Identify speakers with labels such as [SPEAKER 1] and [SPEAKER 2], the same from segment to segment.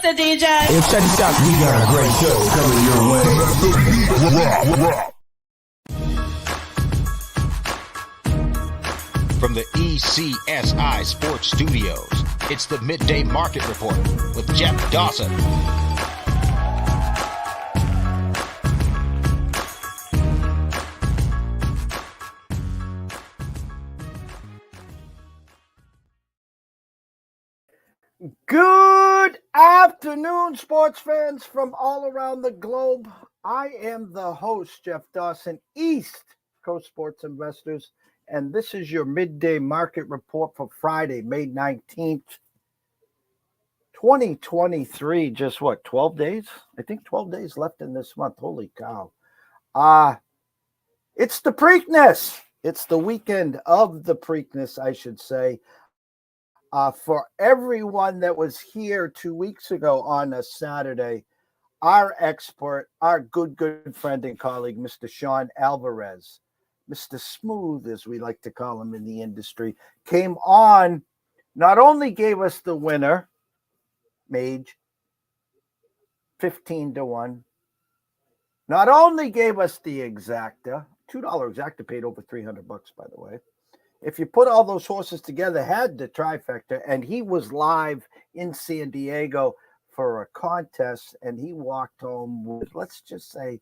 [SPEAKER 1] Mr. DJ.
[SPEAKER 2] Hey, check this out. We got a great show coming your way.
[SPEAKER 3] From the ECSI Sports Studios, it's the Midday Market Report with Jeff Dawson.
[SPEAKER 4] Good afternoon, sports fans from all around the globe. I am the host, Jeff Dawson, East Coast Sports Investors, and this is your midday market report for Friday, May 19th, 2023. Just what, 12 days? I think 12 days left in this month. Holy cow. It's the Preakness. It's the weekend of the Preakness, I should say. For everyone that was here 2 weeks ago on a Saturday, our expert, our good friend and colleague, Mr. Sean Alvarez, Mr. Smooth, as we like to call him in the industry, came on, not only gave us the winner, Mage, 15-1, not only gave us the exacta, $2 exacta paid over $300, by the way. If you put all those horses together, had the trifecta, and he was live in San Diego for a contest, and he walked home with, let's just say,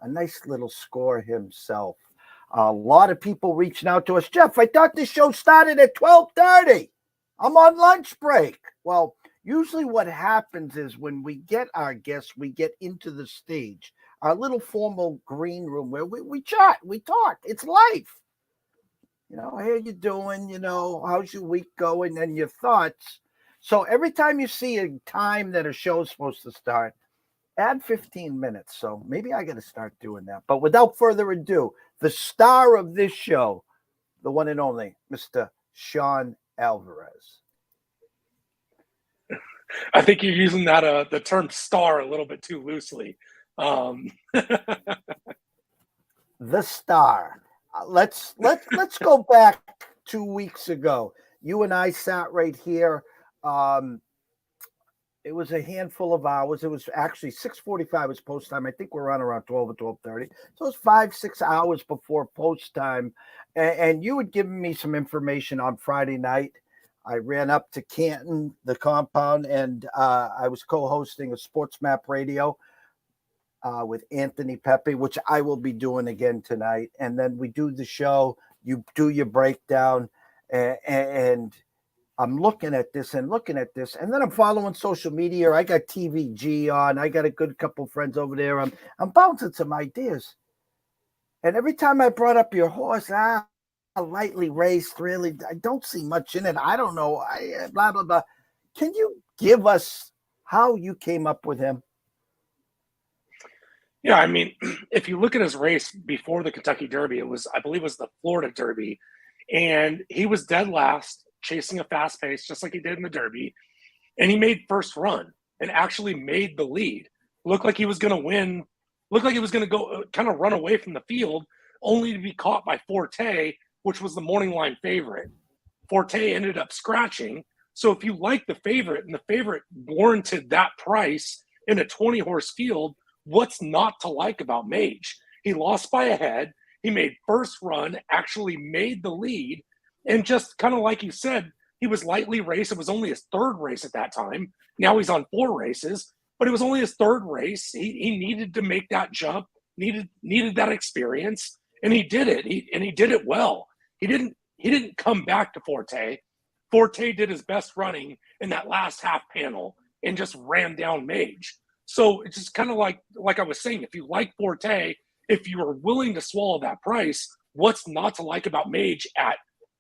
[SPEAKER 4] a nice little score himself. A lot of people reaching out to us. Jeff, I thought this show started at 12:30. I'm on lunch break. Well, usually what happens is when we get our guests, we get into the stage, our little formal green room where we chat, we talk. It's life. You know, how you doing? You know, how's your week going? And your thoughts. So every time you see a time that a show's supposed to start, add 15 minutes. So maybe I got to start doing that. But without further ado, the star of this show, the one and only, Mr. Sean Alvarez.
[SPEAKER 5] I think you're using that the term star a little bit too loosely.
[SPEAKER 4] The star. Let's go back 2 weeks ago. You and I sat right here. It was a handful of hours. It was actually 6:45 was post time. I think we're on around 12 or 12:30. So it was 5-6 hours before post time. And you had given me some information on Friday night. I ran up to Canton, the compound, and I was co-hosting a Sports Map Radio with Anthony Pepe, which I will be doing again tonight. And then we do the show, you do your breakdown, and I'm looking at this, and then I'm following social media. I got TVG on. I got a good couple friends over there. I'm bouncing some ideas. And every time I brought up your horse, lightly raced, really, I don't see much in it. I don't know. Blah, blah, blah. Can you give us how you came up with him?
[SPEAKER 5] Yeah, I mean, if you look at his race before the Kentucky Derby, I believe it was the Florida Derby, and he was dead last, chasing a fast pace, just like he did in the Derby, and he made first run and actually made the lead. Looked like he was going to win, looked like he was going to go kind of run away from the field, only to be caught by Forte, which was the morning line favorite. Forte ended up scratching, so if you like the favorite, and the favorite warranted that price in a 20-horse field, what's not to like about Mage? He lost by a head. He made first run, actually made the lead, and just kind of like you said, he was lightly raced. It was only his third race at that time. Now he's on 4 races, but it was only his third race. He needed to make that jump, needed that experience, and he did it. He did it well. He didn't come back to Forte. Forte did his best running in that last half panel and just ran down Mage. So it's just kind of like I was saying, if you like Forte, if you are willing to swallow that price, what's not to like about Mage at,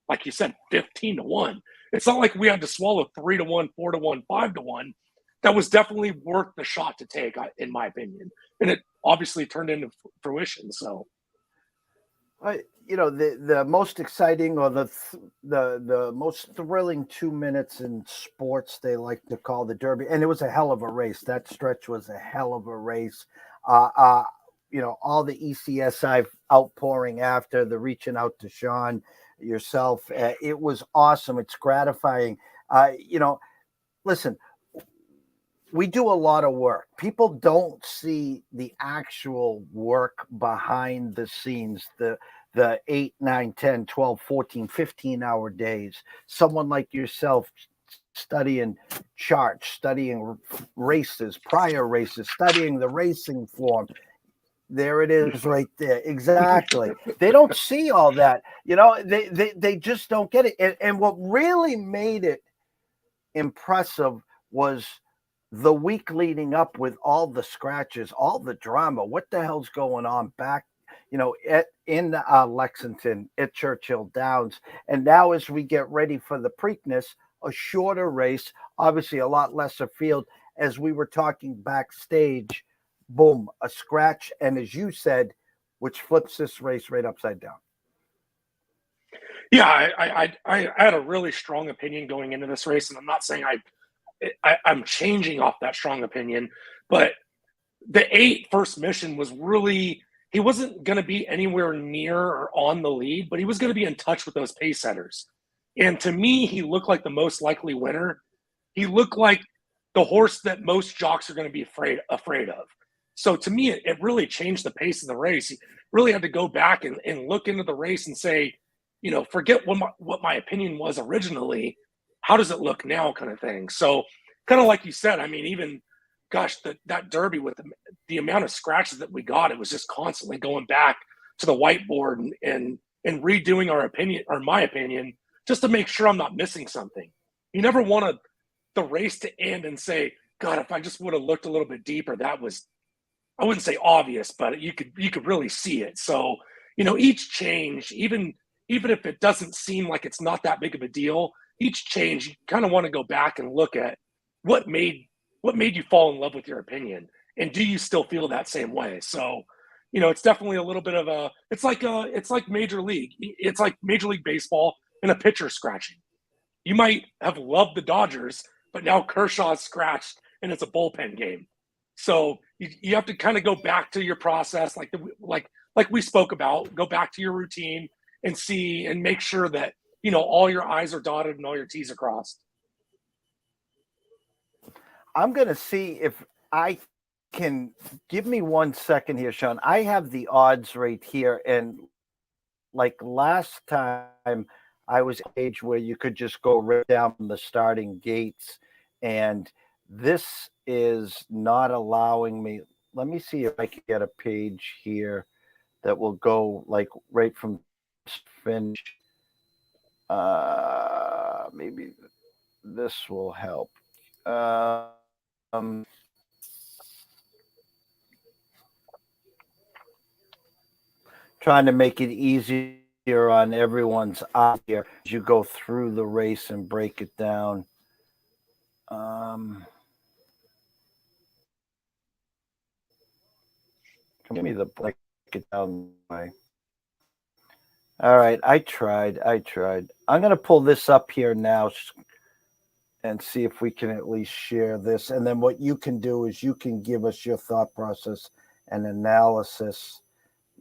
[SPEAKER 5] like you said, 15-1? It's not like we had to swallow 3-1, 4-1, 5-1. That was definitely worth the shot to take, in my opinion. And it obviously turned into fruition. So,
[SPEAKER 4] the most exciting or the most thrilling 2 minutes in sports, they like to call the Derby, and it was a hell of a race. That stretch was a hell of a race. All the ECSI outpouring after, the reaching out to Sean, yourself, it was awesome. It's gratifying. Listen, we do a lot of work. People don't see the actual work behind the scenes, the 8, 9, 10, 12, 14, 15-hour days. Someone like yourself studying charts, studying races, prior races, studying the racing form. There it is right there. Exactly. They don't see all that. They just don't get it. And what really made it impressive was the week leading up with all the scratches, all the drama. What the hell's going on back, in Lexington at Churchill Downs? And now as we get ready for the Preakness, a shorter race, obviously a lot lesser field. As we were talking backstage, boom, a scratch. And as you said, which flips this race right upside down.
[SPEAKER 5] Yeah, I had a really strong opinion going into this race, and I'm not saying I'm changing off that strong opinion, but the 8 first mission was really, he wasn't going to be anywhere near or on the lead, but he was going to be in touch with those pace setters. And to me, he looked like the most likely winner. He looked like the horse that most jocks are going to be afraid of. So to me, it really changed the pace of the race. You really had to go back and look into the race and say, forget what my opinion was originally. How does it look now, kind of thing. So kind of like you said, I mean, even, gosh, that Derby with the amount of scratches that we got, it was just constantly going back to the whiteboard and redoing our opinion, or my opinion, just to make sure I'm not missing something. You never want the race to end and say, God, if I just would have looked a little bit deeper, that was, I wouldn't say obvious, but you could really see it. So, each change, even if it doesn't seem like it's not that big of a deal, each change, you kind of want to go back and look at what made you fall in love with your opinion, and do you still feel that same way? So, it's definitely a little bit of it's like Major League. It's like Major League Baseball and a pitcher scratching. You might have loved the Dodgers, but now Kershaw's scratched and it's a bullpen game. So you have to kind of go back to your process, like we spoke about, go back to your routine and see and make sure that, all your I's are dotted and all your T's are crossed.
[SPEAKER 4] I'm going to see if I can, give me 1 second here, Sean. I have the odds right here. And like last time, I was age where you could just go right down the starting gates. And this is not allowing me. Let me see if I can get a page here that will go like right from finish. Maybe this will help. Trying to make it easier on everyone's eye here as you go through the race and break it down. Give me the break it down way. All right, I tried. I'm going to pull this up here now and see if we can at least share this. And then what you can do is you can give us your thought process and analysis.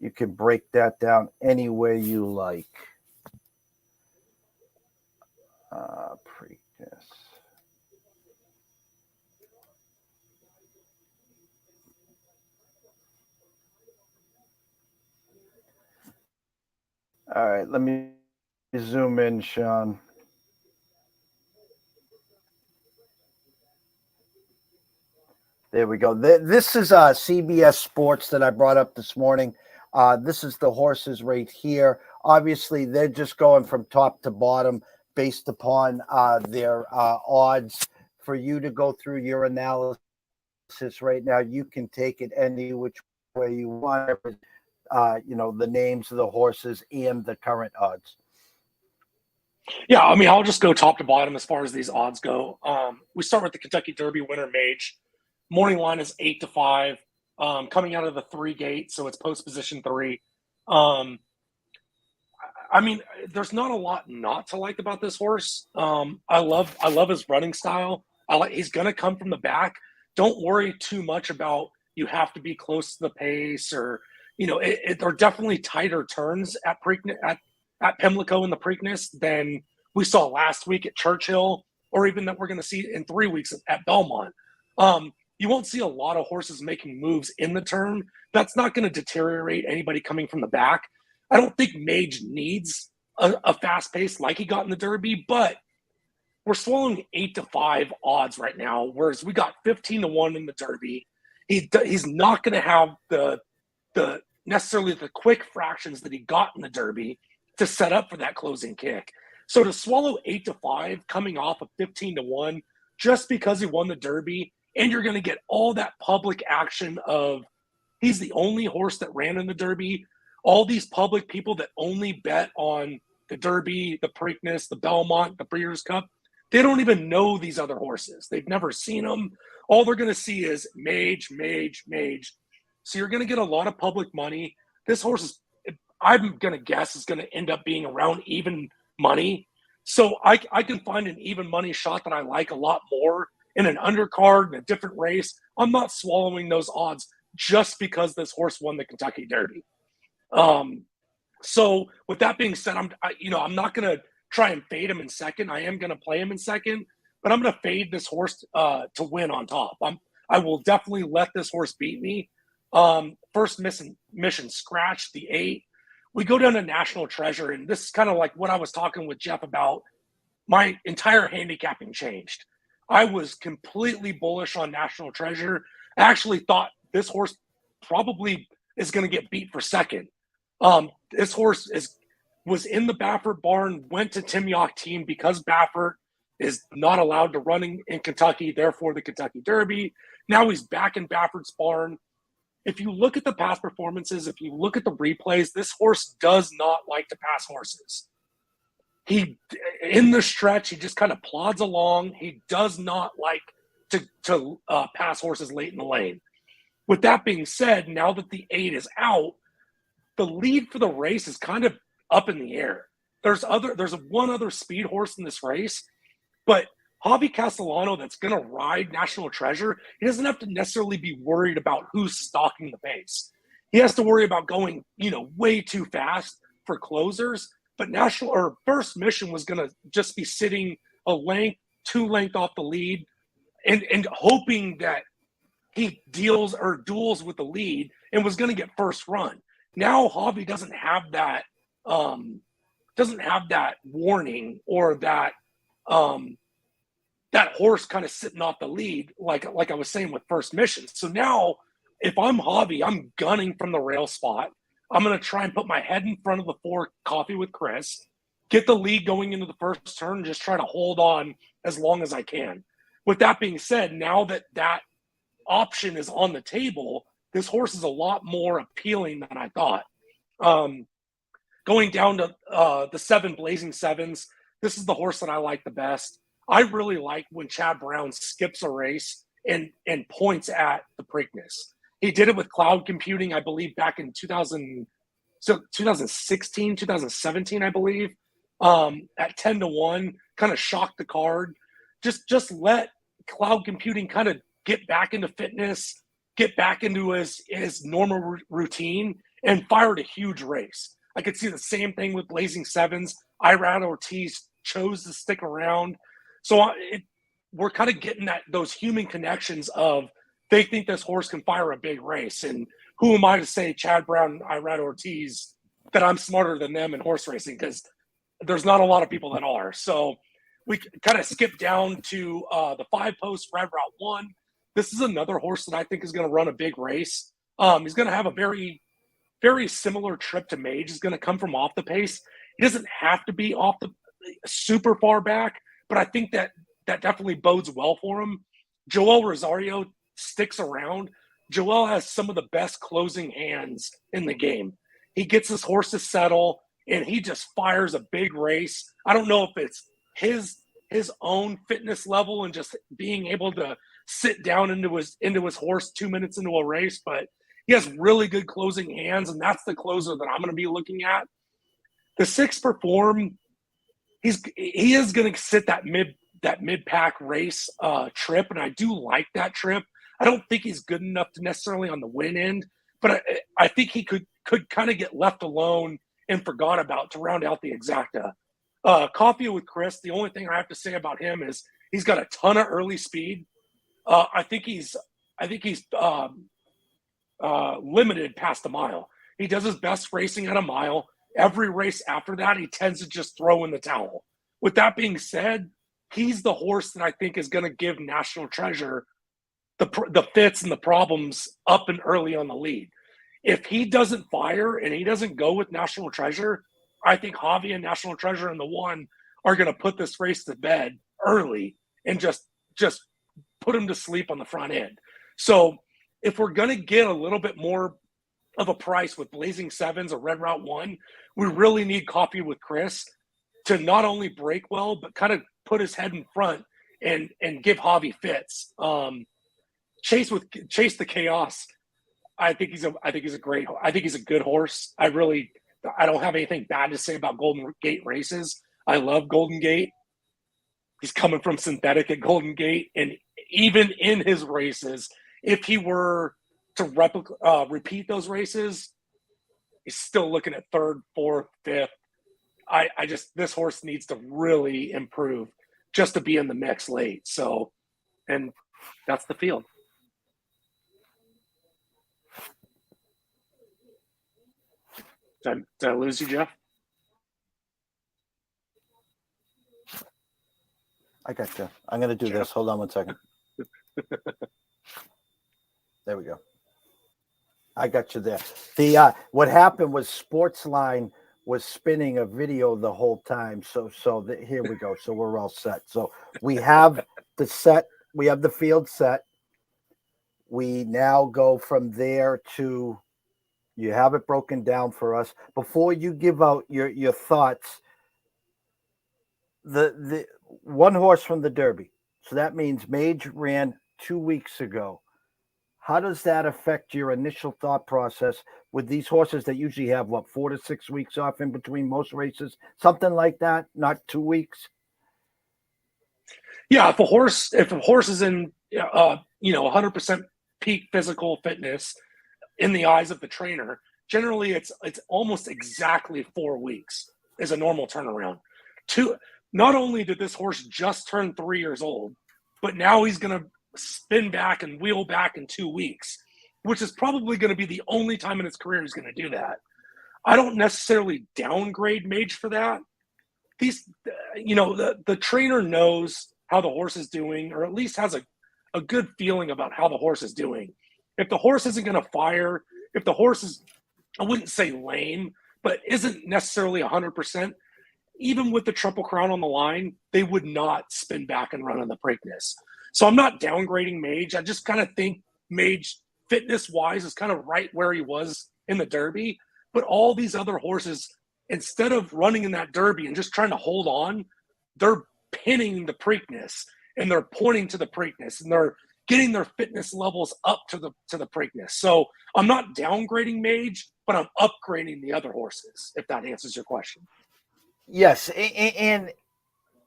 [SPEAKER 4] You can break that down any way you like. Preakness. All right, let me zoom in, Sean. There we go. This is CBS Sports that I brought up this morning. This is the horses right here. Obviously, they're just going from top to bottom based upon their odds. For you to go through your analysis right now, you can take it any which way you want. The names of the horses and the current odds.
[SPEAKER 5] Yeah, I mean, I'll just go top to bottom as far as these odds go. We start with the Kentucky Derby winner, Mage. Morning line is 8-5, coming out of the 3 gate, so it's post position 3. I mean, there's not a lot not to like about this horse. I love his running style. He's going to come from the back. Don't worry too much about you have to be close to the pace, or there are definitely tighter turns at at Pimlico in the Preakness than we saw last week at Churchill, or even that we're going to see in 3 weeks at Belmont. You won't see a lot of horses making moves in the turn. That's not going to deteriorate anybody coming from the back. I don't think Mage needs a fast pace like he got in the Derby, but we're swallowing 8-5 odds right now, whereas we got 15-1 in the Derby. He's not going to have the necessarily the quick fractions that he got in the Derby to set up for that closing kick. So to swallow 8-5 coming off of 15-1 just because he won the Derby, and you're going to get all that public action of he's the only horse that ran in the Derby, all these public people that only bet on the Derby, the Preakness, the Belmont, the Breeders' Cup, they don't even know these other horses. They've never seen them. All they're going to see is Mage, Mage, Mage. So you're going to get a lot of public money. This horse is, I'm going to guess, is going to end up being around even money. So I can find an even money shot that I like a lot more in an undercard, in a different race. I'm not swallowing those odds just because this horse won the Kentucky Derby. So with that being said, I'm not going to try and fade him in second. I am going to play him in second, but I'm going to fade this horse to win on top. I will definitely let this horse beat me. First mission scratch, the 8. We go down to National Treasure, and this is kind of like what I was talking with Jeff about. My entire handicapping changed. I was completely bullish on National Treasure. I actually thought this horse probably is going to get beat for second. This horse was in the Baffert barn, went to Tim Yock team because Baffert is not allowed to run in Kentucky, therefore the Kentucky Derby. Now he's back in Baffert's barn. If you look at the past performances, if you look at the replays, this horse does not like to pass horses. In the stretch, he just kind of plods along. He does not like to pass horses late in the lane. With that being said, now that the 8 is out, the lead for the race is kind of up in the air. There's one other speed horse in this race, but Javi Castellano that's going to ride National Treasure, he doesn't have to necessarily be worried about who's stalking the pace. He has to worry about going, way too fast for closers. But First Mission was going to just be sitting a length, 2 lengths off the lead, and hoping that he deals or duels with the lead and was going to get first run. Now Javi doesn't have that warning or that horse kind of sitting off the lead, like I was saying with First Mission. So now, if I'm Javi, I'm gunning from the rail spot. I'm going to try and put my head in front of the 4 Coffee with Chris, get the lead going into the first turn, and just try to hold on as long as I can. With that being said, now that option is on the table, this horse is a lot more appealing than I thought. Going down to the 7 Blazing Sevens, this is the horse that I like the best. I really like when Chad Brown skips a race and points at the Preakness. He did it with cloud computing, I believe, back in 2016, 2017, I believe, at 10-1, kind of shocked the card. Just let cloud computing kind of get back into fitness, get back into his normal routine, and fired a huge race. I could see the same thing with Blazing Sevens. Irad Ortiz chose to stick around. So we're kind of getting those human connections of they think this horse can fire a big race. And who am I to say Chad Brown and Irad Ortiz that I'm smarter than them in horse racing? Because there's not a lot of people that are. So we kind of skip down to the 5-post Red Route 1. This is another horse that I think is going to run a big race. He's going to have a very, very similar trip to Mage. He's going to come from off the pace. He doesn't have to be off the super far back, but I think that definitely bodes well for him. Joel Rosario sticks around. Joel has some of the best closing hands in the game. He gets his horse to settle, and he just fires a big race. I don't know if it's his own fitness level and just being able to sit down into his horse 2 minutes into a race, but he has really good closing hands, and that's the closer that I'm going to be looking at. The 6 Perform, he is going to sit that mid-pack race trip, and I do like that trip. I don't think he's good enough to necessarily on the win end, but I think he could kind of get left alone and forgot about to round out the exacta. Coffee with Chris, the only thing I have to say about him is he's got a ton of early speed. I think he's limited past the mile. He does his best racing at a mile. Every race after that, he tends to just throw in the towel. With that being said, he's the horse that I think is going to give National Treasure the fits and the problems up and early on the lead. If he doesn't fire and he doesn't go with National Treasure, I think Javi and National Treasure and the one are going to put this race to bed early and just put him to sleep on the front end. So if we're going to get a little bit more of a price with Blazing Sevens or Red Route 1, we really need Coffee with Chris to not only break well, but kind of put his head in front and give Javi fits. Chase the Chaos. I think he's a good horse. I don't have anything bad to say about Golden Gate races. I love Golden Gate. He's coming from synthetic at Golden Gate, and even in his races, if he were to repeat those races, he's still looking at third, fourth, fifth. This horse needs to really improve just to be in the mix late. So, and that's the field. Did I lose you, Jeff?
[SPEAKER 4] I got you. I'm going to do this. Hold on 1 second. There we go. I got you there. What happened was Sportsline was spinning a video the whole time. So here we go. So we're all set. So we have the set. We have the field set. We now go from there to. You have it broken down for us. Before you give out your thoughts, the one horse from the Derby. So that means Mage ran 2 weeks ago. How does that affect your initial thought process with these horses that usually have, 4 to 6 weeks off in between most races? Something like that, not 2 weeks?
[SPEAKER 5] Yeah, if a horse is in 100% peak physical fitness in the eyes of the trainer, generally it's almost exactly 4 weeks is a normal turnaround. Not only did this horse just turn 3 years old, but now he's going to spin back and wheel back in 2 weeks, which is probably going to be the only time in his career he's going to do that. I don't necessarily downgrade Mage for that. The trainer knows how the horse is doing, or at least has a good feeling about how the horse is doing. If the horse isn't going to fire, if the horse is, I wouldn't say lame, but isn't necessarily 100%, even with the Triple Crown on the line, they would not spin back and run on the Preakness. So I'm not downgrading Mage. I just kind of think Mage, fitness-wise, is kind of right where he was in the Derby. But all these other horses, instead of running in that Derby and just trying to hold on, they're pinning the Preakness, and they're pointing to the Preakness, and they're getting their fitness levels up to the Preakness. So I'm not downgrading Mage, but I'm upgrading the other horses, if that answers your question.
[SPEAKER 4] Yes, and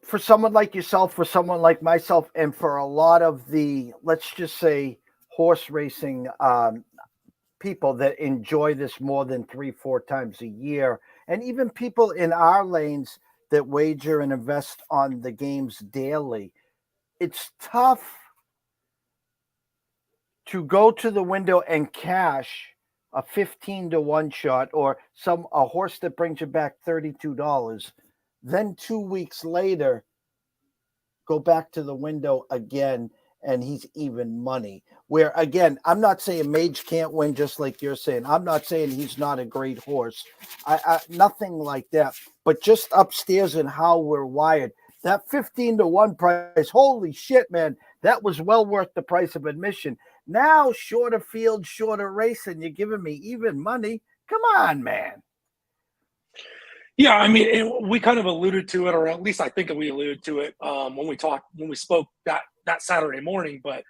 [SPEAKER 4] for someone like yourself, for someone like myself, and for a lot of the, let's just say, horse racing people that enjoy this more than 3-4 times a year, and even people in our lanes that wager and invest on the games daily, it's tough to go to the window and cash a 15-1 shot or a horse that brings you back $32. Then 2 weeks later, go back to the window again, and he's even money. Where, again, I'm not saying Mage can't win, just like you're saying. I'm not saying he's not a great horse. Nothing like that. But just upstairs in how we're wired, that 15-1 price, holy shit, man, that was well worth the price of admission. Now, shorter field, shorter race, and you're giving me even money. Come on, man.
[SPEAKER 5] Yeah, I mean, we kind of alluded to it, or at least I think we alluded to it when we spoke that Saturday morning. But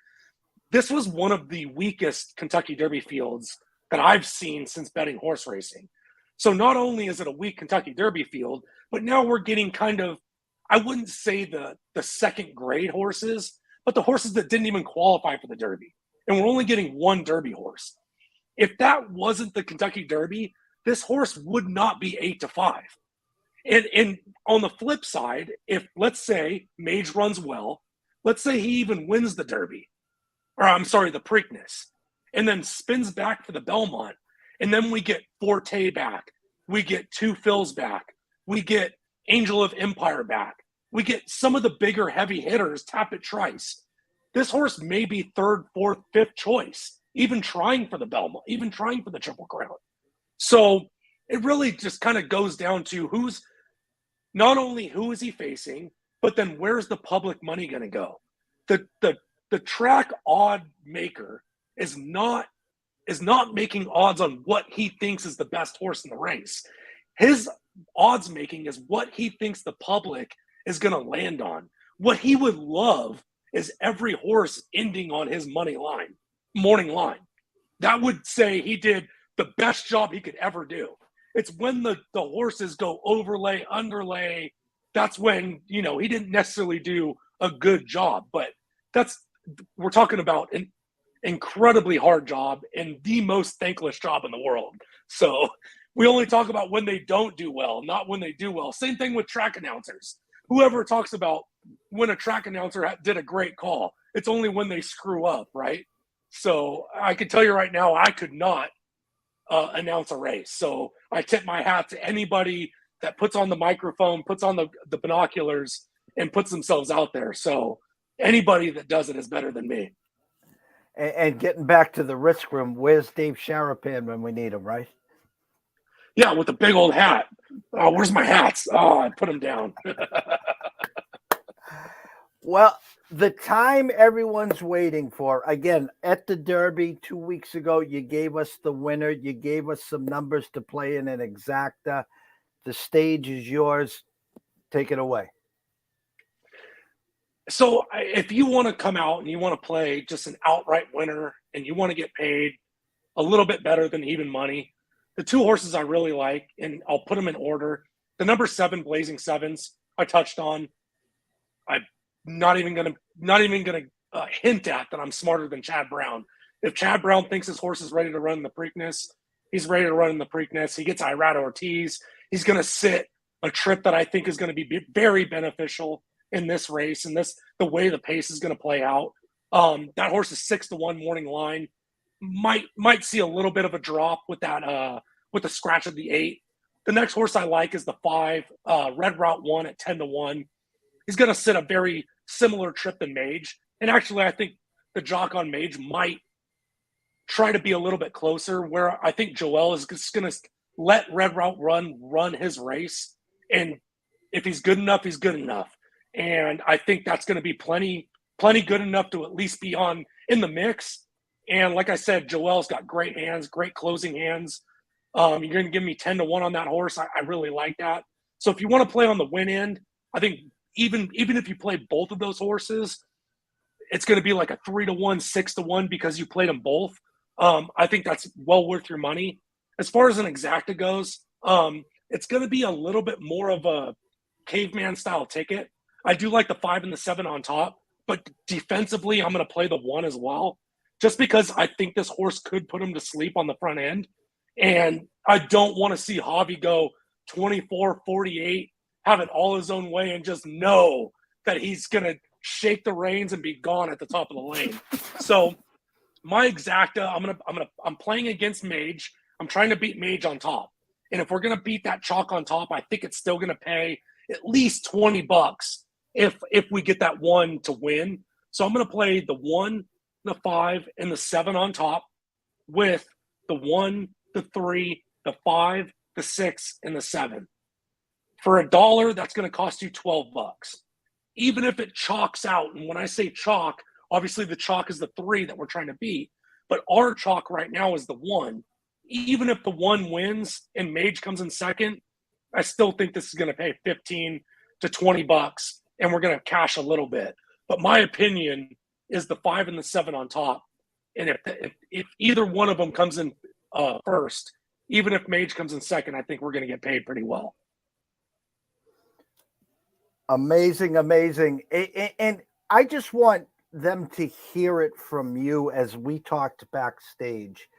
[SPEAKER 5] this was one of the weakest Kentucky Derby fields that I've seen since betting horse racing. So not only is it a weak Kentucky Derby field, but now we're getting kind of, I wouldn't say the second grade horses, but the horses that didn't even qualify for the Derby. And we're only getting one Derby horse. If that wasn't the Kentucky Derby, this horse would not be 8-5. And on the flip side, if, let's say, Mage runs well, let's say he even wins the Derby, the Preakness, and then spins back for the Belmont. And then we get Forte back. We get Two Phils back. We get Angel of Empire back. We get some of the bigger heavy hitters tap at Trice. This horse may be third, fourth, fifth choice, even trying for the Belmont, even trying for the Triple Crown. So it really just kind of goes down to who's not only who is he facing, but then where's the public money going to go? The track odd maker is not making odds on what he thinks is the best horse in the race. His odds making is what he thinks the public is going to land on. What he would love is every horse ending on his morning line. That would say he did the best job he could ever do. It's when the horses go overlay, underlay. That's when, he didn't necessarily do a good job, but we're talking about an incredibly hard job and the most thankless job in the world. So we only talk about when they don't do well, not when they do well. Same thing with track announcers. Whoever talks about when a track announcer did a great call, it's only when they screw up, right? So I can tell you right now, I could not announce a race. So I tip my hat to anybody that puts on the microphone, puts on the binoculars, and puts themselves out there. So anybody that does it is better than me.
[SPEAKER 4] And getting back to the risk room, where's Dave Sharapan when we need him, right?
[SPEAKER 5] Yeah, with a big old hat. Oh, where's my hats? Oh, I put them down.
[SPEAKER 4] Well, the time everyone's waiting for, again, at the Derby 2 weeks ago, you gave us the winner. You gave us some numbers to play in an exacta. The stage is yours. Take it away.
[SPEAKER 5] So if you want to come out and you want to play just an outright winner and you want to get paid a little bit better than even money, the two horses I really like, and I'll put them in order. The number 7 Blazing Sevens I touched on. I'm not even gonna hint at that I'm smarter than Chad Brown. If Chad Brown thinks his horse is ready to run the Preakness, he's ready to run in the Preakness. He gets Irada Ortiz. He's going to sit a trip that I think is going to be very beneficial in this race and the way the pace is going to play out. That horse is 6-1 morning line. Might see a little bit of a drop with that with the scratch of the 8. The next horse I like is the 5 Red Route 1 at 10-1. He's going to sit a very similar trip than Mage, and actually I think the jock on Mage might try to be a little bit closer. Where I think Joel is just going to let Red Route run his race, and if he's good enough, he's good enough. And I think that's going to be plenty good enough to at least be in the mix. And like I said, Joel's got great hands, great closing hands. You're going to give me 10-1 on that horse. I really like that. So if you want to play on the win end, I think even if you play both of those horses, it's going to be like a 3-1, 6-1 because you played them both. I think that's well worth your money. As far as an exacta goes, it's going to be a little bit more of a caveman style ticket. I do like the 5 and the 7 on top, but defensively, I'm going to play the 1 as well, just because I think this horse could put him to sleep on the front end. And I don't want to see Javi go 24-48, have it all his own way, and just know that he's going to shake the reins and be gone at the top of the lane. So my exacta, I'm playing against Mage. I'm trying to beat Mage on top. And if we're going to beat that chalk on top, I think it's still going to pay at least $20 if we get that 1 to win. So I'm going to play the 1, the 5, and the 7 on top with the 1, the 3, the 5, the 6, and the 7. For $1, that's going to cost you $12. Even if it chalks out, and when I say chalk, obviously the chalk is the 3 that we're trying to beat, but our chalk right now is the 1. Even if the 1 wins and Mage comes in second, I still think this is going to pay $15 to $20, and we're going to cash a little bit. But my opinion is the 5 and the 7 on top. And if either one of them comes in first, even if Mage comes in second, I think we're going to get paid pretty well.
[SPEAKER 4] Amazing. And I just want them to hear it from you as we talked backstage.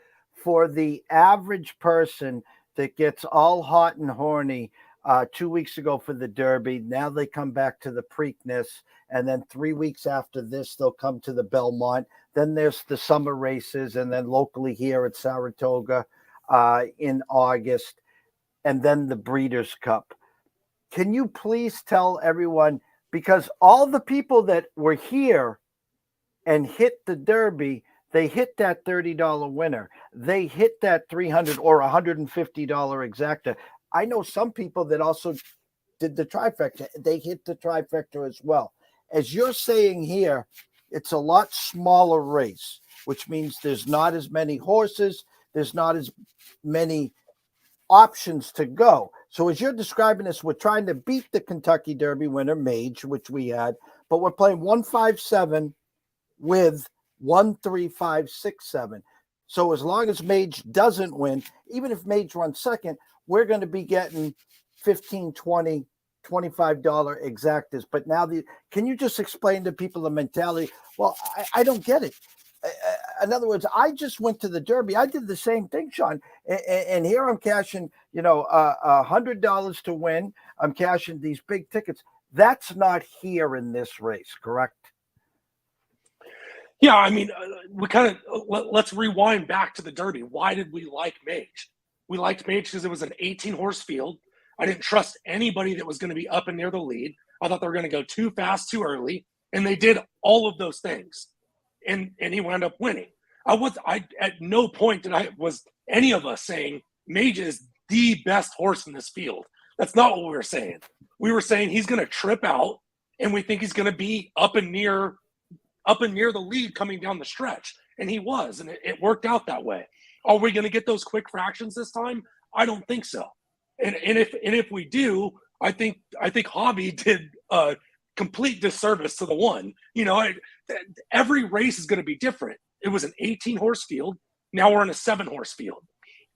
[SPEAKER 4] For the average person that gets all hot and horny 2 weeks ago for the Derby, now they come back to the Preakness, and then 3 weeks after this, they'll come to the Belmont. Then there's the summer races, and then locally here at Saratoga in August, and then the Breeders' Cup. Can you please tell everyone, because all the people that were here and hit the Derby, they hit that $30 winner. They hit that $300 or $150 exacta. I know some people that also did the trifecta. They hit the trifecta as well. As you're saying here, it's a lot smaller race, which means there's not as many horses. There's not as many options to go. So as you're describing this, we're trying to beat the Kentucky Derby winner, Mage, which we had, but we're playing 157 with 13567. So as long as Mage doesn't win, even if Mage runs second, we're going to be getting $15, $20, $25 exactas. But now can you just explain to people the mentality? Well, I don't get it. In other words, I just went to the Derby. I did the same thing, Sean. And here I'm cashing, $100 to win. I'm cashing these big tickets. That's not here in this race, correct?
[SPEAKER 5] Yeah, I mean, let's rewind back to the Derby. Why did we like Mage? We liked Mage because it was an 18-horse field. I didn't trust anybody that was going to be up and near the lead. I thought they were going to go too fast, too early, and they did all of those things. And he wound up winning. At no point was any of us saying Mage is the best horse in this field. That's not what we were saying. We were saying he's going to trip out, and we think he's going to be up and near the lead coming down the stretch. And he was, and it worked out that way. Are we going to get those quick fractions this time? I don't think so. And if we do, I think Hobby did a complete disservice to the one. Every race is going to be different. It was an 18-horse field. Now we're in a 7-horse field.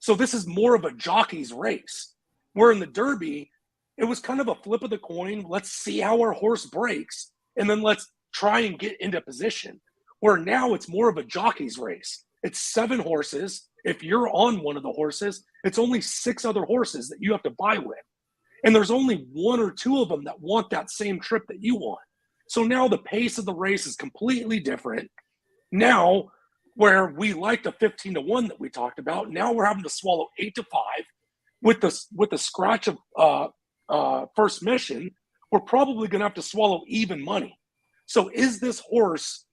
[SPEAKER 5] So this is more of a jockey's race. Where in the Derby, it was kind of a flip of the coin. Let's see how our horse breaks, and then let's try and get into position. Where now it's more of a jockey's race. It's 7 horses. If you're on one of the horses, it's only 6 other horses that you have to buy with. And there's only 1 or 2 of them that want that same trip that you want. So now the pace of the race is completely different. Now, where we liked a 15-1 that we talked about, now we're having to swallow 8-5 with the scratch of first mission. We're probably going to have to swallow even money. So is this horse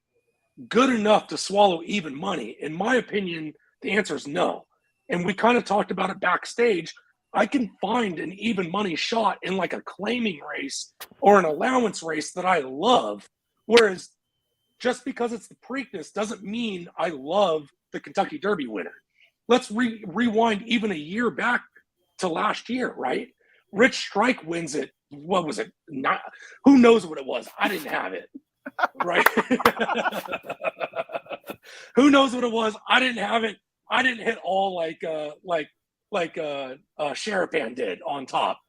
[SPEAKER 5] good enough to swallow even money? In my opinion, the answer is no. And we kind of talked about it backstage. I can find an even money shot in like a claiming race or an allowance race that I love. Whereas just because it's the Preakness doesn't mean I love the Kentucky Derby winner. Let's rewind even a year back to last year, right? Rich Strike wins it. What was it? Not, who knows what it was? I didn't have it, right? Who knows what it was? I didn't have it. I didn't hit all like Sherapan did on top.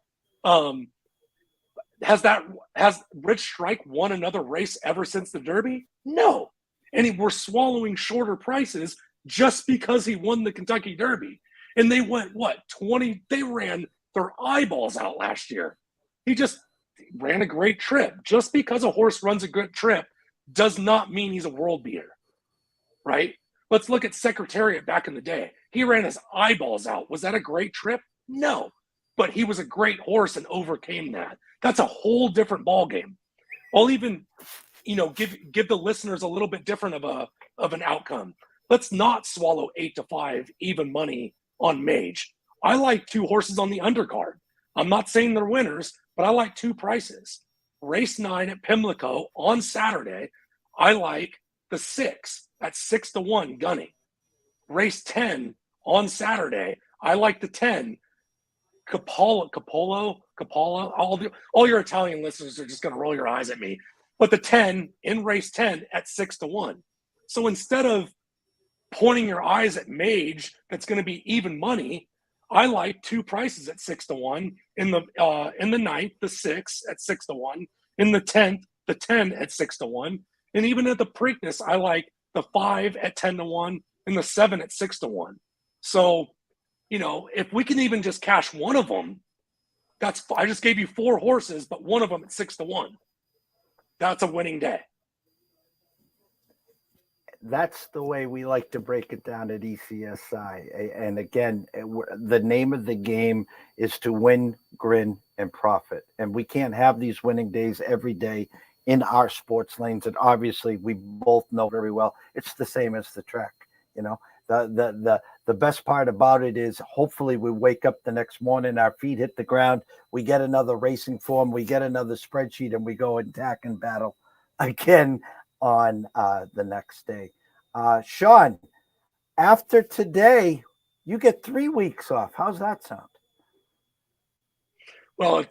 [SPEAKER 5] Has Rich Strike won another race ever since the Derby? No. And we're swallowing shorter prices just because he won the Kentucky Derby. And they went, 20? They ran their eyeballs out last year. He just ran a great trip. Just because a horse runs a good trip does not mean he's a world beater, right? Let's look at Secretariat back in the day. He ran his eyeballs out. Was that a great trip? No. But he was a great horse and overcame that. That's a whole different ballgame. I'll even, give the listeners a little bit different of an outcome. Let's not swallow 8-5 even money on Mage. I like 2 horses on the undercard. I'm not saying they're winners, but I like 2 prices. Race 9 at Pimlico on Saturday, I like the 6 at 6-1 gunning. Race 10 on Saturday, I like the 10. Capolo. All your Italian listeners are just going to roll your eyes at me. But the 10 in race 10 at 6-1. So instead of pointing your eyes at Mage, that's going to be even money, I like 2 prices at 6-1. In the 9th, the 6 at 6-1. In the 10th, the 10 at 6-1. And even at the Preakness, I like the 5 at 10-1 and the 7 at 6-1. So, if we can even just cash one of them, I just gave you 4 horses, but one of them at 6-1. That's a winning day.
[SPEAKER 4] That's the way we like to break it down at ECSI. And again, the name of the game is to win, grin, and profit. And we can't have these winning days every day in our sports lanes. And obviously, we both know very well it's the same as the track. You know, the best part about it is hopefully we wake up the next morning, our feet hit the ground, we get another racing form, we get another spreadsheet, and we go attack and battle again on the next day. Sean, after today, you get 3 weeks off. How's that sound?
[SPEAKER 5] Well,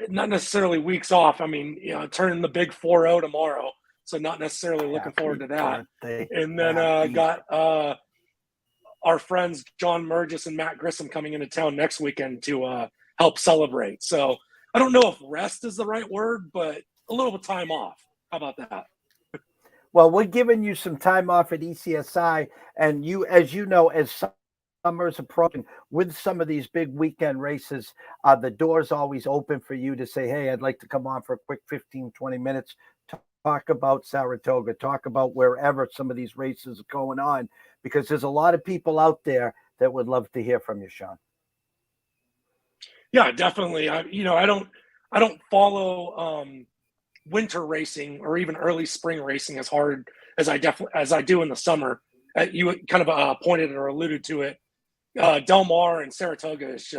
[SPEAKER 5] not necessarily weeks off. I mean, turning the big 4-0 tomorrow, so not necessarily looking forward to that. And then got our friends John Murgis and Matt Grissom coming into town next weekend to help celebrate. So I don't know if rest is the right word, but a little bit of time off. How about that?
[SPEAKER 4] Well, we're giving you some time off at ECSI, and you, as you know, as summer's approaching, with some of these big weekend races, the door's always open for you to say, hey, I'd like to come on for a quick 15, 20 minutes, talk about Saratoga, talk about wherever some of these races are going on, because there's a lot of people out there that would love to hear from you, Sean.
[SPEAKER 5] Yeah, definitely. I don't follow winter racing or even early spring racing as hard as I do in the summer. You kind of pointed or alluded to it. Del Mar and Saratoga is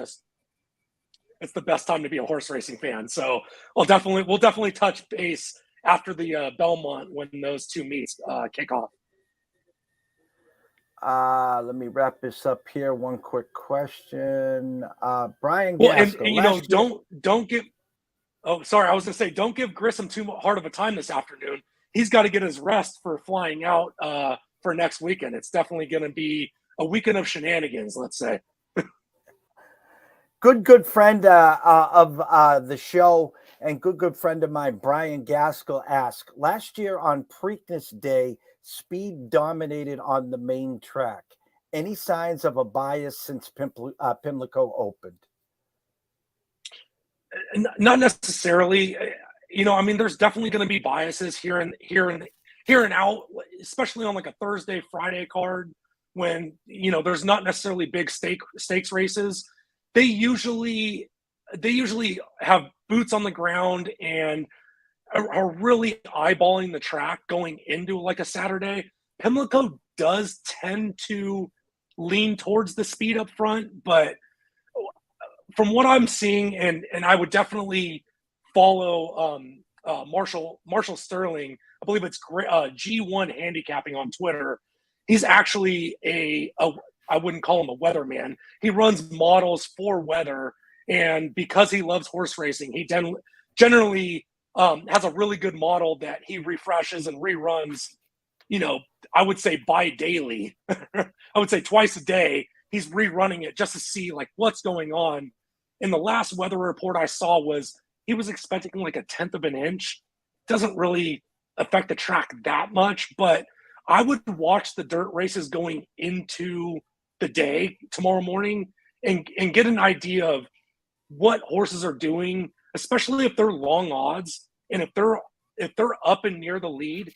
[SPEAKER 5] it's the best time to be a horse racing fan. So we'll definitely touch base after the Belmont when those two meets kick off.
[SPEAKER 4] Let me wrap this up here. One quick question. Brian
[SPEAKER 5] Well,
[SPEAKER 4] Gaskell,
[SPEAKER 5] don't give. Oh, sorry. I was going to say, don't give Grissom too hard of a time this afternoon. He's got to get his rest for flying out for next weekend. It's definitely going to be a weekend of shenanigans, let's say.
[SPEAKER 4] Good friend of the show and good friend of mine, Brian Gaskell, asked, last year on Preakness Day, speed dominated on the main track. Any signs of a bias since Pimlico opened?
[SPEAKER 5] Not necessarily. I mean, there's definitely going to be biases here and out, especially on like a Thursday, Friday card when there's not necessarily big stakes races. They usually have boots on the ground and are really eyeballing the track going into like a Saturday. Pimlico does tend to lean towards the speed up front, but from what I'm seeing, and I would definitely follow Marshall Sterling. I believe it's G1 handicapping on Twitter. He's actually I wouldn't call him a weatherman. He runs models for weather, and because he loves horse racing, he generally has a really good model that he refreshes and reruns. I would say bi-daily. I would say twice a day. He's rerunning it just to see like what's going on. And the last weather report I saw was he was expecting like a 1/10 of an inch. Doesn't really affect the track that much, but I would watch the dirt races going into the day tomorrow morning and get an idea of what horses are doing, especially if they're long odds and if they're up and near the lead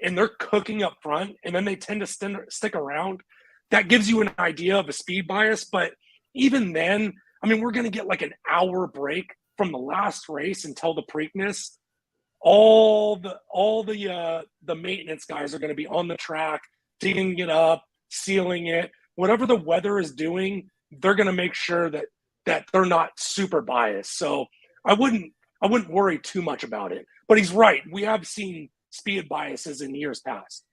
[SPEAKER 5] and they're cooking up front and then they tend to stick around. That gives you an idea of a speed bias, but even then, I mean, we're going to get like an hour break from the last race until the Preakness. All the maintenance guys are going to be on the track, digging it up, sealing it. Whatever the weather is doing, they're going to make sure that they're not super biased. So I wouldn't worry too much about it. But he's right. We have seen speed biases in years past.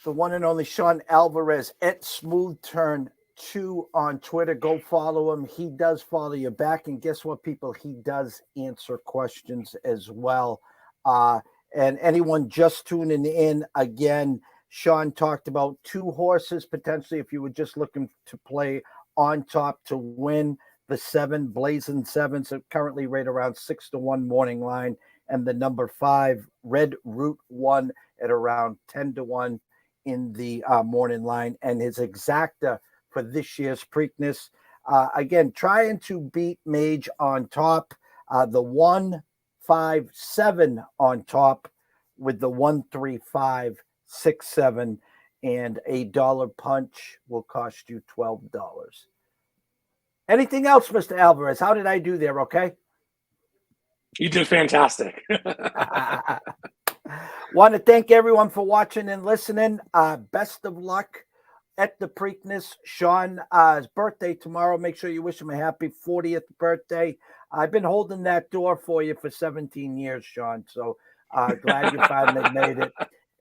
[SPEAKER 4] The one and only Sean Alvarez at Smooth Turn 2 on Twitter. Go follow him. He does follow you back. And guess what, people? He does answer questions as well. And anyone just tuning in, again, Sean talked about 2 horses potentially if you were just looking to play on top to win the 7 Blazing Sevens, currently right around 6-1 morning line, and the number 5 Red Route 1 at around 10-1 in the morning line, and his exacta for this year's Preakness. Again, trying to beat Mage on top, the 1-5-7 on top with the 13567, and a dollar punch will cost you $12. Anything else, Mr. Alvarez? How did I do there? Okay.
[SPEAKER 5] You did fantastic.
[SPEAKER 4] Want to thank everyone for watching and listening. Best of luck at the Preakness. Sean's birthday tomorrow. Make sure you wish him a happy 40th birthday. I've been holding that door for you for 17 years, Sean. So glad you finally made it.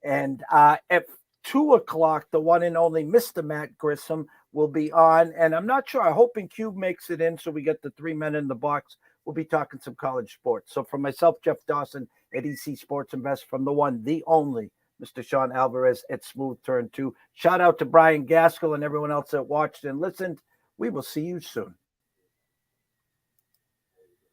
[SPEAKER 4] And at 2 o'clock, the one and only Mr. Matt Grissom will be on. And I'm not sure. I'm hoping Cube makes it in so we get the 3 men in the box. We'll be talking some college sports. So for myself, Jeff Dawson at EC Sports Invest, from the one, the only, Mr. Sean Alvarez at Smooth Turn 2. Shout out to Brian Gaskell and everyone else that watched and listened. We will see you soon.